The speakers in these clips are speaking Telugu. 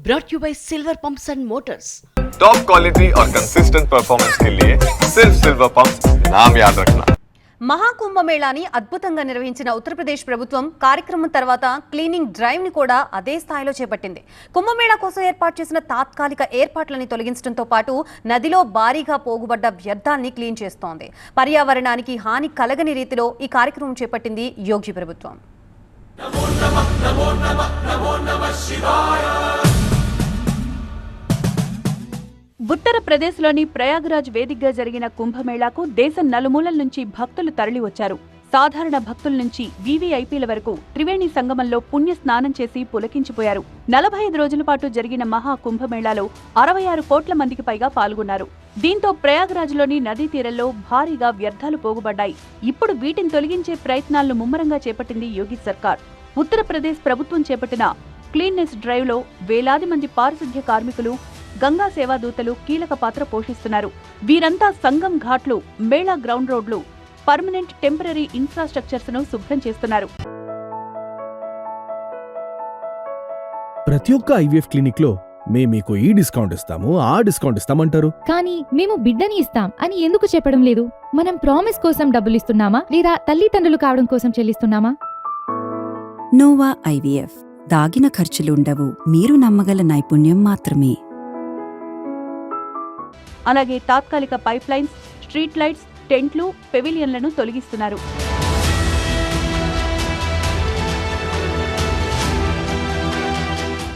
brought you by Silver Pumps and Motors. Top quality और कंसिस्टेंट परफॉर्मेंस के लिए सिर्फ सिल्वर पंप्स नाम याद रखना. మహాకుంభమేళాని అద్భుతంగా నిర్వహించిన ఉత్తరప్రదేశ్ ప్రభుత్వం కార్యక్రమం తర్వాత క్లీనింగ్ డ్రైవ్ ని కూడా అదే స్థాయిలో చేపట్టింది. కుంభమేళా కోసం ఏర్పాటు చేసిన తాత్కాలిక ఏర్పాట్లని తొలగించడంతో పాటు నదిలో భారీగా పోగుబడ్డ వ్యర్థాల్ని క్లీన్ చేస్తోంది. పర్యావరణానికి హాని కలగని రీతిలో ఈ కార్యక్రమం చేపట్టింది యోగి ప్రభుత్వం. ఉత్తరప్రదేశ్లోని ప్రయాగ్రాజ్ వేదికగా జరిగిన కుంభమేళాకు దేశం నలుమూలల నుంచి భక్తులు తరలివచ్చారు. సాధారణ భక్తుల నుంచి వీవీఐపీల వరకు త్రివేణి సంగమంలో పుణ్య స్నానం చేసి పులకించిపోయారు. 45 రోజుల పాటు జరిగిన మహా కుంభమేళాలో 66 కోట్ల మందికి పైగా పాల్గొన్నారు. దీంతో ప్రయాగ్రాజ్లోని నదీ తీరంలో భారీగా వ్యర్థాలు పోగుబడ్డాయి. ఇప్పుడు వీటిని తొలగించే ప్రయత్నాలను ముమ్మరంగా చేపట్టింది యోగి సర్కార్. ఉత్తరప్రదేశ్ ప్రభుత్వం చేపట్టిన క్లీన్నెస్ డ్రైవ్లో వేలాది మంది పారిశుధ్య కార్మికులు, గంగా సేవా దూతలు కీలక పాత్ర పోషిస్తున్నారు. వీరంతా సంగం ఘాట్లు, మేళా గ్రౌండ్ రోడ్లు, పర్మనెంట్ టెంపరరీ ఇన్ఫ్రాస్ట్రక్చర్స్ ను శుభ్రం చేస్తున్నారు. ప్రతి ఒక్క ఐవీఎఫ్ క్లినిక్ లో మేము మీకు ఈ డిస్కౌంట్ ఇస్తాము, ఆ డిస్కౌంట్ ఇస్తామంటారు. కానీ మేము బిడ్డని ఇస్తాం అని ఎందుకు చెప్పడం లేదు? మనం ప్రామిస్ కోసం డబ్బులిస్తున్నామా లేదా తల్లిదండ్రులు కావడం కోసం చెల్లిస్తున్నామా? Nova IVF. దాగిన ఖర్చులుండవు, మీరు నమ్మగల నైపుణ్యం మాత్రమే. అలాగే తాత్కాలిక పైప్ లైన్స్, స్ట్రీట్ లైట్స్, టెంట్లు, పెవిలియన్లను తొలగిస్తున్నారు.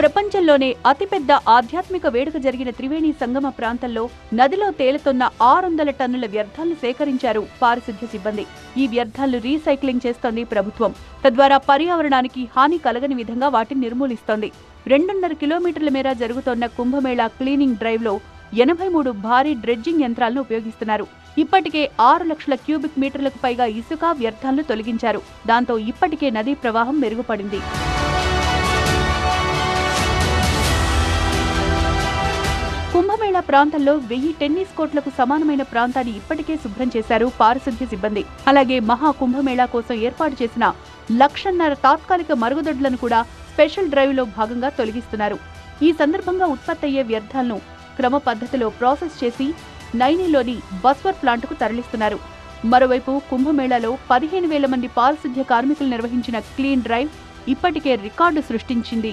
ప్రపంచంలోనే అతిపెద్ద ఆధ్యాత్మిక వేడుక జరిగిన త్రివేణి సంగమ ప్రాంతంలో నదిలో తేలుతున్న 600 టన్నుల వ్యర్థాలను సేకరించారు పారిశుధ్య సిబ్బంది. ఈ వ్యర్థాలను రీసైక్లింగ్ చేస్తోంది ప్రభుత్వం. తద్వారా పర్యావరణానికి హాని కలగని విధంగా వాటిని నిర్మూలిస్తోంది. 2.5 కిలోమీటర్ల మేర జరుగుతోన్న కుంభమేళా క్లీనింగ్ డ్రైవ్ లో 83 భారీ డ్రెడ్జింగ్ యంత్రాలను ఉపయోగిస్తున్నారు. ఇప్పటికే 6 లక్షల క్యూబిక్ మీటర్లకు పైగా ఇసుక వ్యర్థాలను తొలగించారు. దాంతో ఇప్పటికే నదీ ప్రవాహం మెరుగుపడింది. కుంభమేళా ప్రాంతంలో 1000 టెన్నిస్ కోర్టులకు సమానమైన ప్రాంతాన్ని ఇప్పటికే శుభ్రం చేశారు పారిశుధ్య సిబ్బంది. అలాగే మహా కుంభమేళా కోసం ఏర్పాటు చేసిన 1.5 లక్షల తాత్కాలిక మరుగుదొడ్లను కూడా స్పెషల్ డ్రైవ్ లో భాగంగా తొలగిస్తున్నారు. ఈ సందర్భంగా ఉత్పత్తయ్యే వ్యర్థాలను క్రమ పద్ధతిలో ప్రాసెస్ చేసి నైనీలోని బస్వర్ ప్లాంట్కు తరలిస్తున్నారు. మరోవైపు కుంభమేళాలో 15,000 మంది పారిశుధ్య కార్మికులు నిర్వహించిన క్లీన్ డ్రైవ్ ఇప్పటికే రికార్డు సృష్టించింది.